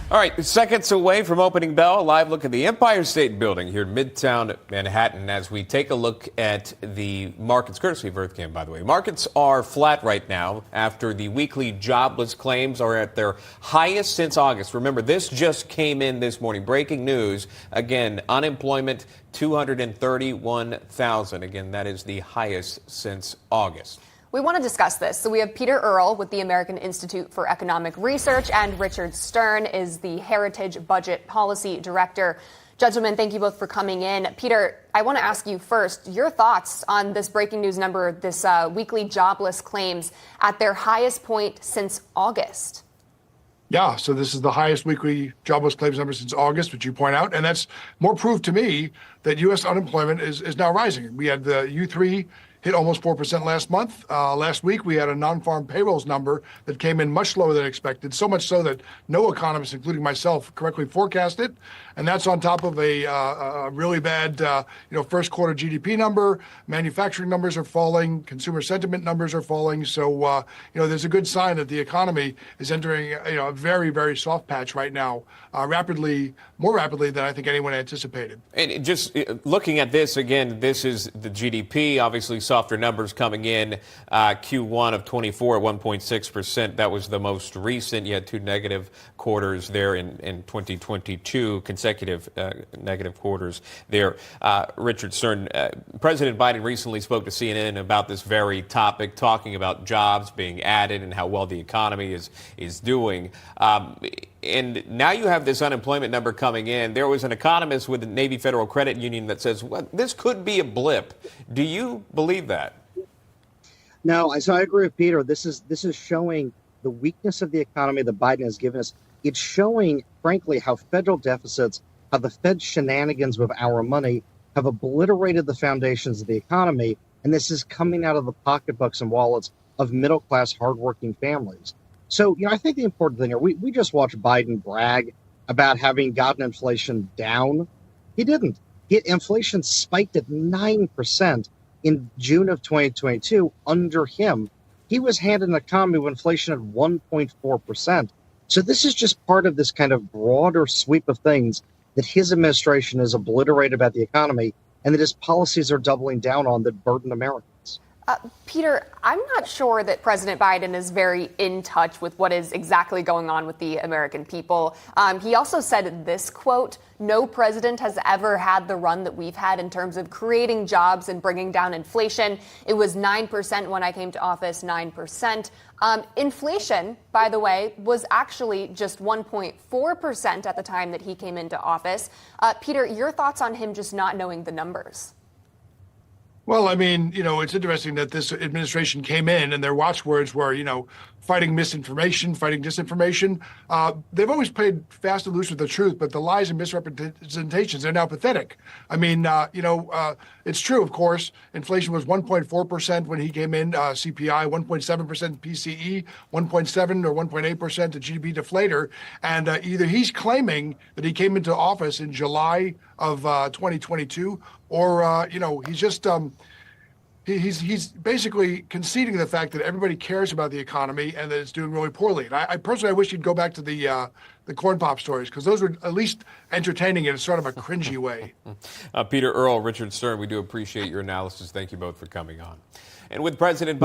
All right, seconds away from opening bell, a live look at the Empire State Building here in Midtown Manhattan as we take a look at the markets, courtesy of EarthCam, by the way. Markets are flat right now after the weekly jobless claims are at their highest since August. Remember, this just came in this morning. Breaking news. Again, unemployment, 231,000. Again, that is the highest since August. We want to discuss this. So we have Peter Earle with the American Institute for Economic Research, and Richard Stern is the Heritage Budget Policy Director. Gentlemen, thank you both for coming in. Peter, I want to ask you first, your thoughts on this breaking news number, this weekly jobless claims at their highest point since August. Yeah, so this is the highest weekly jobless claims number since August, which you point out. And that's more proof to me that U.S. unemployment is now rising. We had the U3 hit almost 4% last month. Last week, we had a non-farm payrolls number that came in much lower than expected, so much so that no economist, including myself, correctly forecast it. And that's on top of a really bad, first quarter GDP number. Manufacturing numbers are falling. Consumer sentiment numbers are falling. So, there's a good sign that the economy is entering, a very, very soft patch right now, more rapidly than I think anyone anticipated. And just looking at this again, this is the GDP, obviously softer numbers coming in. Q1 of 24 at 1.6%. That was the most recent. You had two negative quarters there in 2022, consecutive negative quarters there. Richard Stern, President Biden recently spoke to CNN about this very topic, talking about jobs being added and how well the economy is doing. And now you have this unemployment number coming in. There was an economist with the Navy Federal Credit Union that says, well, this could be a blip. Do you believe that? No, so I agree with Peter. This is showing the weakness of the economy that Biden has given us. It's showing, frankly, how federal deficits, how the Fed's shenanigans with our money have obliterated the foundations of the economy. And this is coming out of the pocketbooks and wallets of middle-class, hardworking families. So, I think the important thing here, we just watched Biden brag about having gotten inflation down. He didn't. Inflation spiked at 9% in June of 2022 under him. He was handed an economy with inflation at 1.4%. So this is just part of this kind of broader sweep of things that his administration has obliterated about the economy and that his policies are doubling down on that burden Americans. Peter, I'm not sure that President Biden is very in touch with what is exactly going on with the American people. He also said this quote, "No president has ever had the run that we've had in terms of creating jobs and bringing down inflation. It was 9% when I came to office, 9%. Inflation, by the way, was actually just 1.4% at the time that he came into office. Peter, your thoughts on him just not knowing the numbers? Well, it's interesting that this administration came in and their watchwords were, fighting misinformation, fighting disinformation. They've always played fast and loose with the truth, but the lies and misrepresentations are now pathetic. It's true, of course. Inflation was 1.4% when he came in, CPI, 1.7% PCE, 1.7 or 1.8% the GDP deflator. And either he's claiming that he came into office in July of 2022, or, he's just he's basically conceding the fact that everybody cares about the economy and that it's doing really poorly. And I personally wish he'd go back to the corn pop stories, because those were at least entertaining in sort of a cringy way. Peter Earle, Richard Stern, we do appreciate your analysis. Thank you both for coming on. And with President